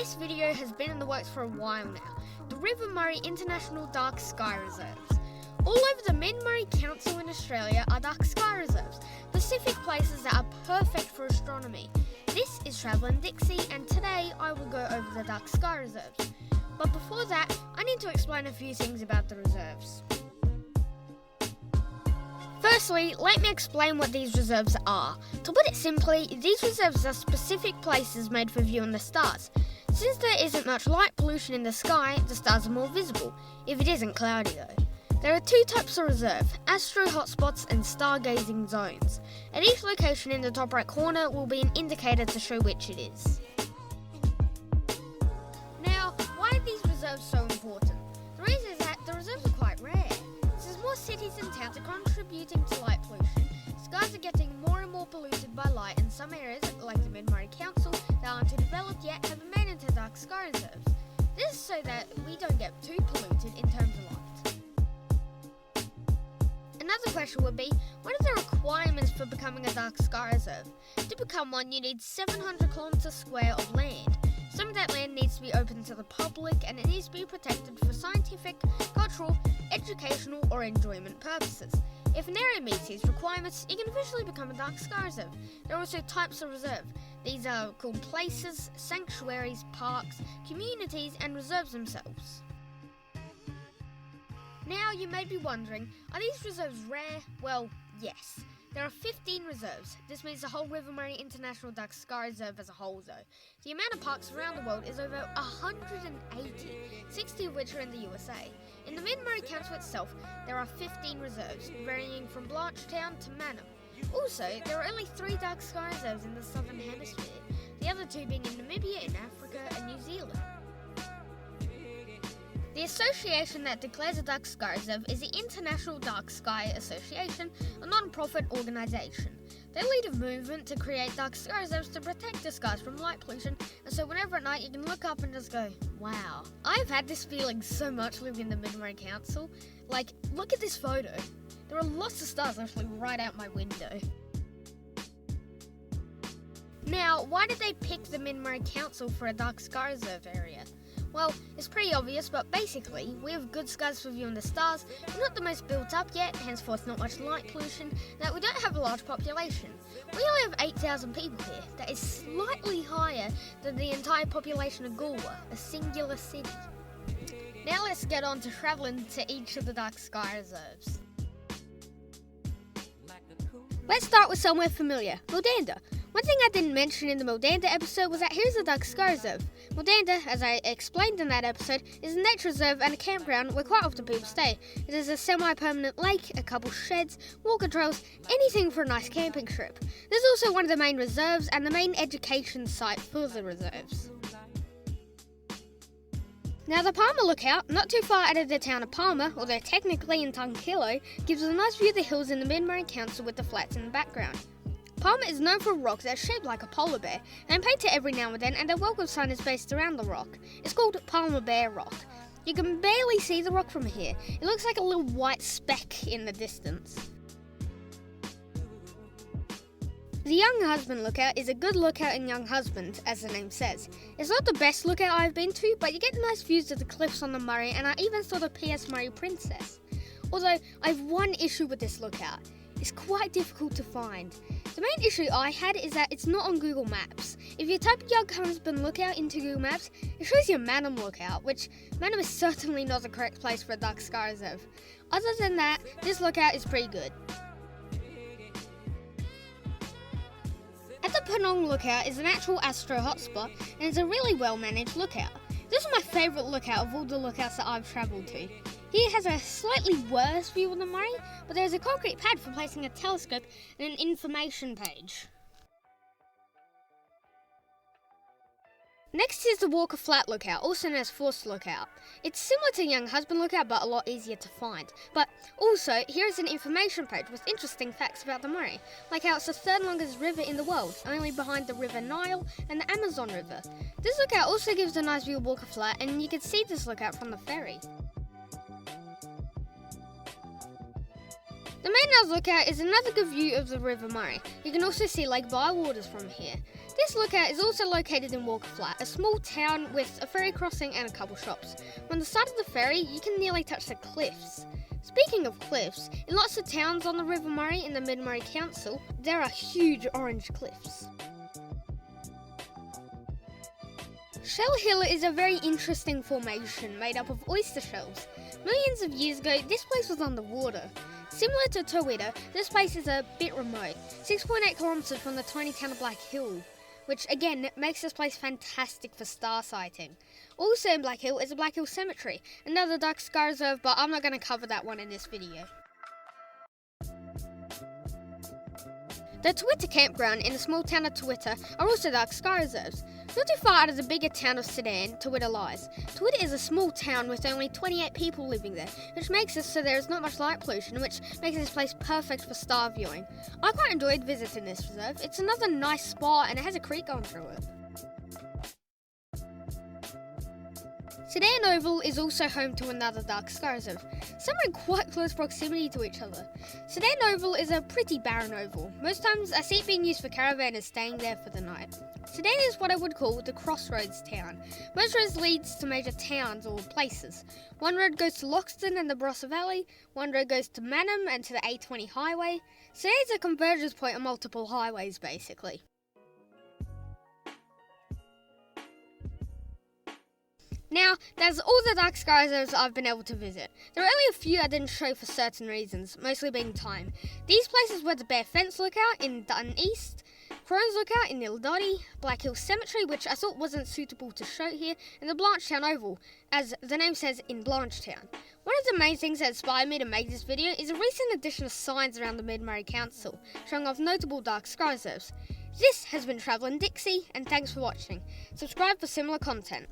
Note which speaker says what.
Speaker 1: This video has been in the works for a while now. The River Murray International Dark Sky Reserves. All over the Mid-Murray Council in Australia are dark sky reserves, specific places that are perfect for astronomy. This is Travelling Dixie, and today I will go over the dark sky reserves. But before that, I need to explain a few things about the reserves. Firstly, let me explain what these reserves are. To put it simply, these reserves are specific places made for viewing the stars. Since there isn't much light pollution in the sky, the stars are more visible, if it isn't cloudy though. There are two types of reserve, astro hotspots and stargazing zones. At each location in the top right corner will be an indicator to show which it is. Now, why are these reserves so important? The reason is that the reserves are quite rare. Since more cities and towns are contributing to light pollution, skies are getting more and more polluted by light, and some areas, like the Mid-Murray Council, that aren't too developed yet, have been made into dark sky reserves. This is so that we don't get too polluted in terms of light. Another question would be, what are the requirements for becoming a dark sky reserve? To become one, you need 700 kilometres square of land. Some of that land needs to be open to the public, and it needs to be protected for scientific, cultural, educational or enjoyment purposes. If an area meets these requirements, you can officially become a dark sky reserve. There are also types of reserve. These are called places, sanctuaries, parks, communities and reserves themselves. Now you may be wondering, are these reserves rare? Well, yes. There are 15 reserves. This means the whole River Murray International Dark Sky Reserve as a whole though. The amount of parks around the world is over 180, 60 of which are in the USA. In the Mid-Murray Council itself, there are 15 reserves, varying from Blanchetown to Penum. Also, there are only 3 dark sky reserves in the Southern Hemisphere, the other 2 being in Namibia, in Africa and New Zealand. The association that declares a dark sky reserve is the International Dark Sky Association, a non-profit organisation. They lead a movement to create dark sky reserves to protect the skies from light pollution, and so whenever at night you can look up and just go, wow. I've had this feeling so much living in the Mid-Murray Council. Like, look at this photo. There are lots of stars actually right out my window. Now, why did they pick the Mid-Murray Council for a dark sky reserve area? Well, it's pretty obvious, but basically, we have good skies for viewing the stars. We're not the most built up yet, henceforth not much light pollution, that we don't have a large population. We only have 8,000 people here. That is slightly higher than the entire population of Galway, a singular city. Now let's get on to travelling to each of the dark sky reserves. Let's start with somewhere familiar, Maldanda. One thing I didn't mention in the Maldanda episode was that here's a dark sky reserve. Maldanda, as I explained in that episode, is a nature reserve and a campground where quite often people stay. It is a semi-permanent lake, a couple sheds, walker trails, anything for a nice camping trip. There's also one of the main reserves and the main education site for the reserves. Now the Penum Lookout, not too far out of the town of Palmer, although technically in Tunkillo, gives us a nice view of the hills in the Mid-Murray Council with the flats in the background. Palmer is known for rocks that are shaped like a polar bear and painted every now and then, and a welcome sign is based around the rock. It's called Palmer Bear Rock. You can barely see the rock from here. It looks like a little white speck in the distance. The Young Husband Lookout is a good lookout in Young Husband, as the name says. It's not the best lookout I've been to, but you get nice views of the cliffs on the Murray, and I even saw the P.S. Murray Princess. Although, I have one issue with this lookout. It's quite difficult to find. The main issue I had is that it's not on Google Maps. If you type Young Husband Lookout into Google Maps, it shows you Penum Lookout, which Penum is certainly not the correct place for a dark sky reserve. Other than that, this lookout is pretty good. At the Penum Lookout is an actual astro hotspot, and it's a really well managed lookout. This is my favourite lookout of all the lookouts that I've travelled to. Here has a slightly worse view of the Murray, but there is a concrete pad for placing a telescope and an information page. Next is the Walker Flat Lookout, also known as Forced Lookout. It's similar to Young Husband Lookout, but a lot easier to find. But also, here is an information page with interesting facts about the Murray, like how it's the 3rd longest river in the world, only behind the River Nile and the Amazon River. This lookout also gives a nice view of Walker Flat, and you can see this lookout from the ferry. The main Lookout is another good view of the River Murray. You can also see Lake Bywaters from here. This lookout is also located in Walker Flat, a small town with a ferry crossing and a couple shops. From the side of the ferry, you can nearly touch the cliffs. Speaking of cliffs, in lots of towns on the River Murray in the Mid-Murray Council, there are huge orange cliffs. Shell Hill is a very interesting formation made up of oyster shells. Millions of years ago, this place was underwater. Similar to Towida, this place is a bit remote, 6.8 kilometres from the tiny town of Black Hill, which again makes this place fantastic for star sighting. Also in Black Hill is the Black Hill Cemetery, another dark sky reserve, but I'm not going to cover that one in this video. The Towida campground in the small town of Towida are also dark sky reserves. Not too far out of the bigger town of Sedan, Towida lies. Towida is a small town with only 28 people living there, which makes it so there is not much light pollution, which makes this place perfect for star viewing. I quite enjoyed visiting this reserve. It's another nice spot and it has a creek going through it. Sedan Oval is also home to another dark sky reserve. Some are in quite close proximity to each other. Sedan Oval is a pretty barren oval. Most times I see it being used for caravanners staying there for the night. Sedan is what I would call the Crossroads town. Most roads leads to major towns or places. One road goes to Loxton and the Barossa Valley, one road goes to Penum and to the A20 highway. Sedan is a convergence point on multiple highways basically. Now, that's all the dark sky reserves I've been able to visit. There are only a few I didn't show for certain reasons, mostly being time. These places were the Bear Fence Lookout in Dutton East, Crone's Lookout in Nildotty, Black Hill Cemetery, which I thought wasn't suitable to show here, and the Blanchetown Oval, as the name says, in Blanchetown. One of the main things that inspired me to make this video is a recent addition of signs around the Mid-Murray Council, showing off notable dark sky reserves. This has been Travelling Dixie, and thanks for watching. Subscribe for similar content.